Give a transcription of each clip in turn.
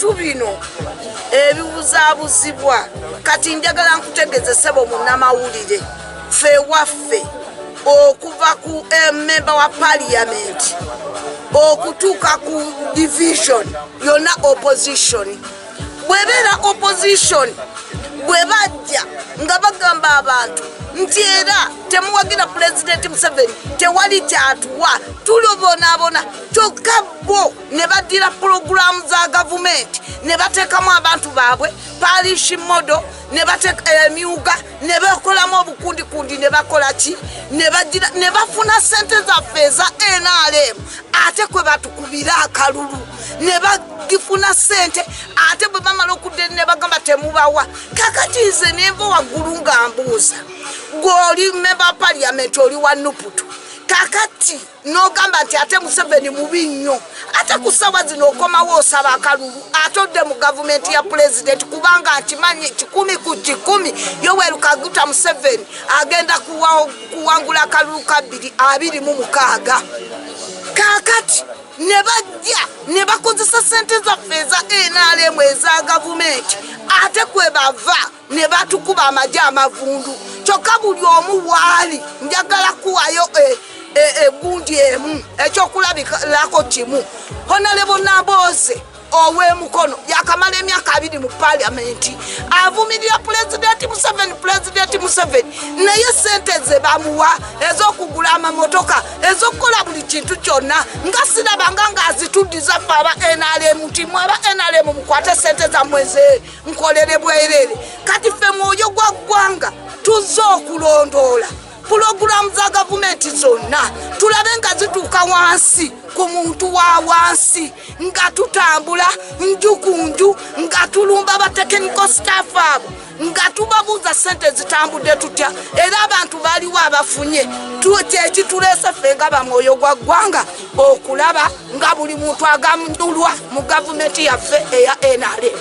ebintu bino ebibuzaabuzibwa kati njagala nkutegeze ssebo munnamawulire ffe waffe okuva ku member wa parliament okutuuka ku division yonna opposition bwebeera opposition bwe bajja nga bagamba abantu nti era temuwagira President Museveni tewali kyatuwa tulobonaabona kyokka bo ne baddira pulogulaamu za gavumenti ne bateekamu abantu baabwe parish model ne bateeka emyuga ne bakolamu obukundikundi ne bakola ki ne bafuna ssente zaffe eza NRM ate kwe batukubira akalulu ne bagifuna ssente ate bwe bamala okudde ne bagamba temubawa kakati nze nenva waggulu nga mbuuza gw'oli member parliament oli wa Nuputu kakati n'ogamba nti ate Museveni mubi nnyo ate ku ssaawa zino okomawo osaba akalulu atodde mu gavumenti ya president kubanga nkimanyi 10 ku 10 Yoweri Kaguta Museveni agenda kuwangula akalulu ka 26 kakati ne bajja ne bakozesa ssente zaffe eza NRM eza gavumenti ate kwe bava ne batukuba amagye amavundu kyokka buli omu waali njagala kuwayo egundi emu ekyokulabirako kimu Honorable Nambooze ow'emukono yakamala emyaka 2 mu parliament avumirira President Museveni naye ssente ze bamuwa ez'okugula amamotoka ez'okukola buli kintu kyonna nga sirabanga ng'azituddiza ffe aba NRM nti mwe aba NRM mukwate ssente zammwe nkolere bwerere kati ffe mwoyo gwa ggwanga tuzze okulondoola pulogulaamu za gavumenti zonna tulabe nga zituuka wansi ku muntu wa wansi nga tutambula nju ku nju nga tulumba ba technical staff abo nga tubabuuza ssente zitambudde tutya era abantu baliwo abafunye ekituleese ffe nga bamwoyo gwa ggwanga okulaba nga buli muntu agandulwa mu gavumenti yaffe eya NRM.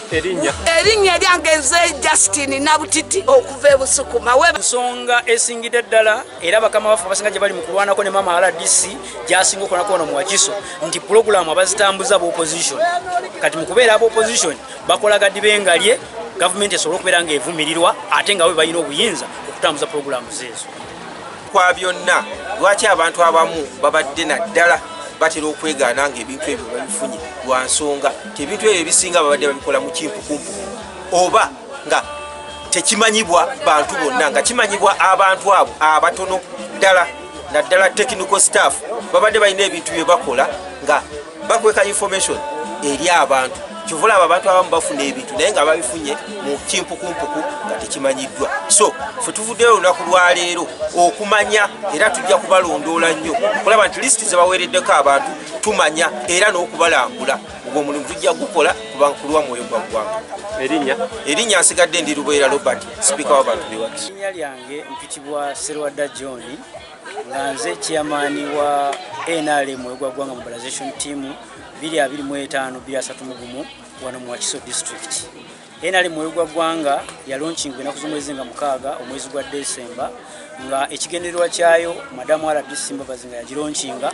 Erinnya lyange nze Justine Nabutiti okuva e Busukuma. Nsonga esingidde ddala era bakama baffe abasinga gye bali mu kulwanako ne mama RDC gyasinga okulwanako ono mu Wakiso nti pulogulaamu abazitambuza aba opposition kati mu kubeera aba opposition bakola gadibengalye gavumenti esobola okubeera nga evumirirwa ate nga we balina obuyinza okutambuza pulogulaamu zeezo. Kwa byonna lwaki abantu abamu babadde naddala batera okwegaana ng'ebintu ebyo babifunye lwa nsonga ebintu ebyo ebisinga babadde babikola mu kimpukumpuku oba nga tekimanyibwa bantu bonna nga kimanyibwa abantu abo abatono ddala naddala technical staff babadde balina ebintu bye bakola nga bakweka information eri abantu kivula abantu abamu bafuna ebintu naye nga babifunye mu kimpukumpuku nga tekimanyiddwa. So ffe tuvuddeyo olunaku lwa leero okumanya era tujja kubalondoola nnyo kulaba nti lisiti ze baweereddeko abantu tumanya era n'okubalambula ogwo omulimu tujja gukola kulwa mwoyo gwa ggwanga. Erinnya nsigadde ndi Lubeera Robert, sipiika w'abantu be Wakiso. Erinnya lyange mpitibwa Serwadda John nga nze chairman wa NRM mwoyo gwa ggwanga mobilization team 2025-2031 wano mu Wakiso district. NRM mwoyo gwa ggwanga yalonchingwa ennaku z'omwezi nga 6 omwezi gwa December nga ekigendererwa kyayo madamu RDC Mbabazi nga yagironchinga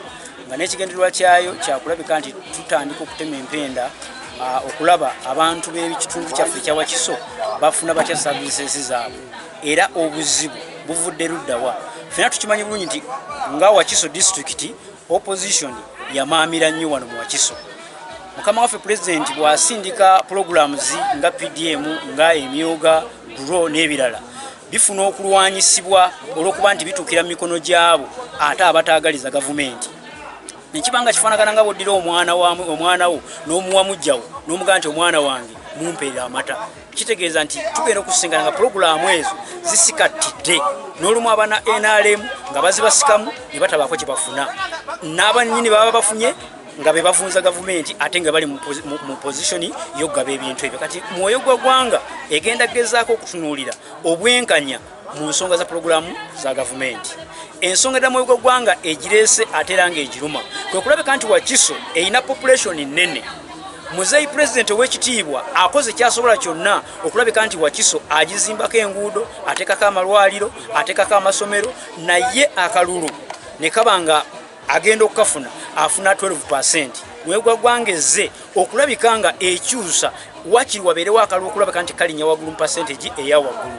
nga n'ekigendererwa kyayo kyakulabika nti tutandika okutema empenda okulaba abantu b'ekitundu kyaffe kya Wakiso bafuna batya services zaabwe era obuzibu buvudde luddawa. Ffenna tukimanyi bulungi nti nga Wakiso district opposition yamaamira nnyo wano mu Wakiso. Mukama waffe president bw'asindika programs nga PDM nga emyoga grow n'ebirala bifuna okulwanyisibwa olw'okuba nti bituukira mu mikono gyabo ate abataagaliza gavumenti. Nekibanga kifaanagana nga bw'oddira omwana wo n'omuwa mujjawo n'omugamba nti omwana wange mumpeera amata. Kitegeeza nti tugenda okusisinkana nga pulogulaamu ezo zisikattidde n'olumu abana NRM nga bazibasikamu ne batabaako kye bafuna n'abannyini baba bafunye nga be bavunza gavumenti ate nga bali mu position y'okugaba ebintu ebyo. Kati mwoyo gwa ggwanga egenda gezaako okutunuulira obwenkanya mu nsonga za pulogulaamu za gavumenti. Ensonga ya mwoyo gwa ggwanga egireese ate era nga egiruma kwe kulabika nti Wakiso erina population nnene. Muzeeyi president ow'ekitiibwa akoze kyasobola kyonna okulabika nti Wakiso agizimbako enguudo ateekako amalwaliro ateekako amasomero naye akalulu ne kaba nga agenda okukafuna afuna 12% mwoyo gwa ggwanga ezze okulabika nga ekyusa wakiri wabeerewo akalulu okulabika nti kalinnya waggulu mu percentage eya waggulu.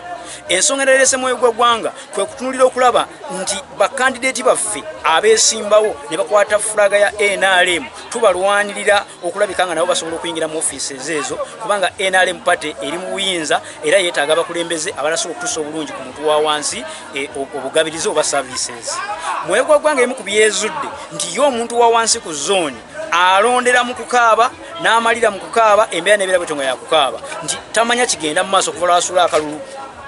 Ensonga ererese mwoyo gwa ggwanga kwe kutunulira okulaba nti bakandideeti baffe abeesimbawo ne bakwata fulaga ya NRM tubalwanirira okulabika nga nabo basobola okuyingira mu ofiisi ezo kubanga NRM party eri mu buyinza era yeetaaga abakulembeze abalasobola okutuusa obulungi ku muntu wa wansi obugabirizi oba services. Mwoyo gwa ggwanga emu ku byezudde nti ye omuntu wa wansi ku zooni alondera mu kukaaba n'amalira mu kukaaba embeera n'ebeera bwetonga ya kukaaba nti tamanya kigenda mu maaso okuva lwasula akalulu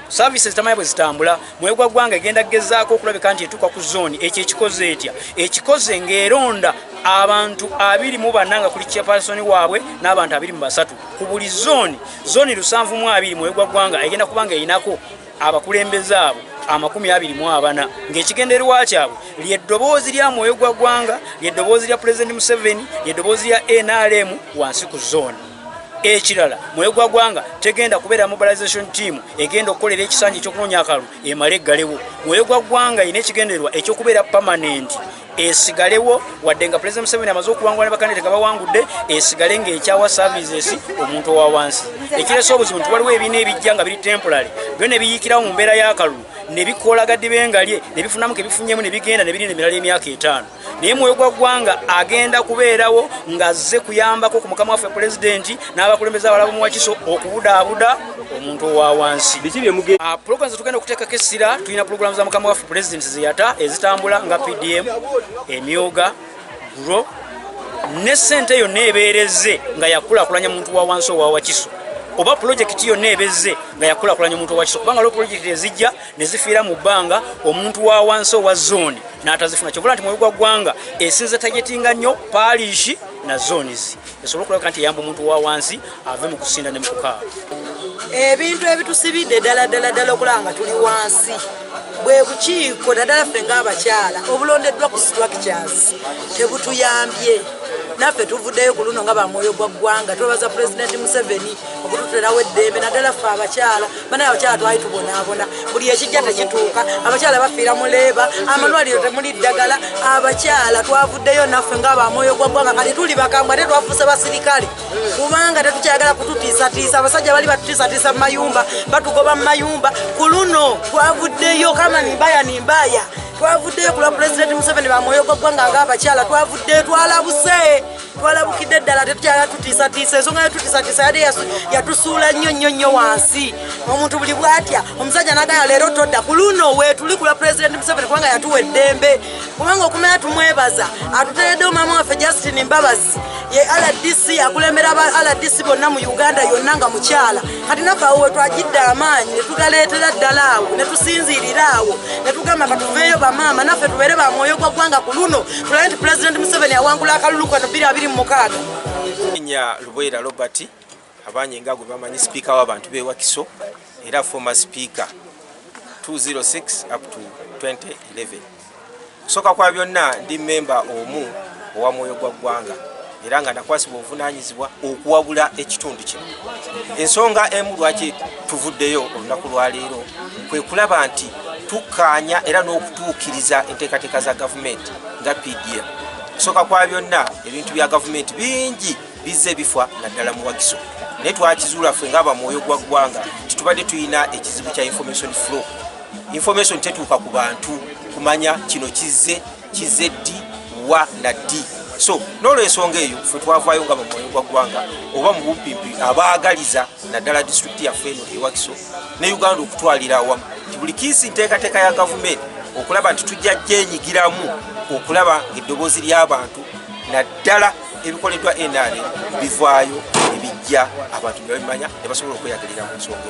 services tamanya bwe zitambula. Mwoyo gwa ggwanga egenda gezaako okulabika nti etuuka ku zooni ekyo ekikoze etya ekikoze ng'eronda abantu 24 nga kuli chairperson waabwe n'abantu 23 ku buli zooni 720. Mwoyo gwa ggwanga egenda kubanga eyinako abakulembeze abo 24 ng'ekigendererwa kyabwe ly'eddoboozi lya mwoyo gwa ggwanga ly'eddoboozi lya President Museveni ly'eddoboozi lya NRM wansi ku zooni. Ekirala mwoyo gwa ggwanga tegenda kubeera mobilization team egenda okukolera ekisanyi ekyokunoonya akalulu emale eggalewo. Mwoyo gwa ggwanga ine ekigendererwa ekyokubeera permanent esigalewo wadde nga President Museveni amaze okuwangula ne bakandidate nga bawangudde esigale ng'ekyawa services omuntu owa wansi. Ekiresa obuzibu nti waliwo ebiina ebijja nga biri temporary byo ne biyiikirawo mu mbeera y'akalulu ne bikola gadde bengalye ne bifunamu ke bifunnyemu ne bigenda ne birina emirala emyaka 5. Naye mwoyo gwa ggwanga agenda kubeerawo ng'azze kuyambako ku mukama waffe pulezidenti n'abakulembeze abalala mu Wakiso okubudaabuda omuntu owa wansi. Programs tugenda okuteekako essira tulina programs za mukama waffe pulezidenti zeyata ezitambula nga PDM emyoga gro ne ssente yonna ebeereze nga yakulaakulanya muntu wa wansi owa Wakiso oba project yonna ebezze nga yakulaakulanya omuntu owa Wakiso kubanga lo project ezijja ne zifiira mu bbanga omuntu wa wansi owa zooni n'atazifuna. Kyovula nti mwoyo gwa ggwanga esinze targetinga nnyo parish na zones esobola okulabika nti eyamba omuntu wa wansi ave mu kusinda ne mu kukaaba. Ebintu ebitusibidde ddala okulanga tuli wansi bwe bukiiko naddala ffe ng'abakyala obulondeddwa ku structures tebutuyambye. Naffe tuvuddeyo ku luno nga ba mwoyo gwa ggwanga twebaza President Museveni okututerawo eddembe naddala ffe abakyala banaye abakyala twali tubonaabona buli ekijja tekituuka abakyala bafiira mu leeba amalwaliro temuli ddagala abakyala twavuddeyo naffe nga ba mwoyo gwa ggwanga kati tuli bakambwe ate twafuuse basirikale kubanga tetukyagala kututiisatiisa abasajja bali batutiisatiisa mu mayumba batugoba mu mayumba. Ku luno twavuddeyo kama nimbaya twavuddeyo ku lwa President Museveni ba mwoyo gwa ggwanga ng'abakyala twavuddeyo twalabukidde ddala tetukyala tutiisatiisa ensonga yatutiisatiisa yadde yatusuula nnyo wansi omuntu buli bw'atya omusajja n'agaya leero todda. Ku luno weetuli ku lwa President Museveni kubanga yatuwa eddembe kubanga okumanya tumwebaza atuteereddewo maama waffe Justin Mbabazi ye RDC akulembera aba RDC bonna mu Uganda yonna nga mukyala kati naffe awo wetwagidde amaanyi ne tugaleetera ddala awo ne tusinziirira awo ne tugamba katuveeyo bamaama naffe tubeere ba mwoyo gwa ggwanga. Ku luno tulabe nti President Museveni awangula akalulu kano 2026. Nya Lubwera Robert abanye nga gwe bamanyi speaker w'abantu b'e Wakiso era former speaker 206 up to 2011. Soka kwa byonna ndi member omu owa mwoyo gwa ggwanga era nga nakwasibwa obuvunaanyizibwa okuwabula ekitundu kino. Ensonga emu lwaki tuvuddeyo olunaku lwa leero kwe kulaba nti tukkaanya era n'okutuukiriza enteekateeka za gavumenti nga PDM. Soka kwa byonna ebintu bya gavumenti bingi bizze bifa naddala mu Wakiso naye twakizuula ffe ng'aba mwoyo gwa ggwanga titubadde tulina ekizibu kya information flow. Information tetuuka ku bantu kumanya kino kizze ddi wa na ddi. So n'olw'ensonga eyo ffe twavaayo nga mwoyo gwa ggwanga oba mu bumpimpi abaagaliza naddala disitulikiti yaffe eno e Wakiso ne Uganda okutwalira awamu buli kiisi nteekateeka ya gavumenti okulaba nti tujja gyenyigiramu okulaba ng'eddoboozi ly'abantu naddala ebikoleddwa NRM bivaayo ebijja abantu ne babimanya ne basobola okweyagalira mu nsonga.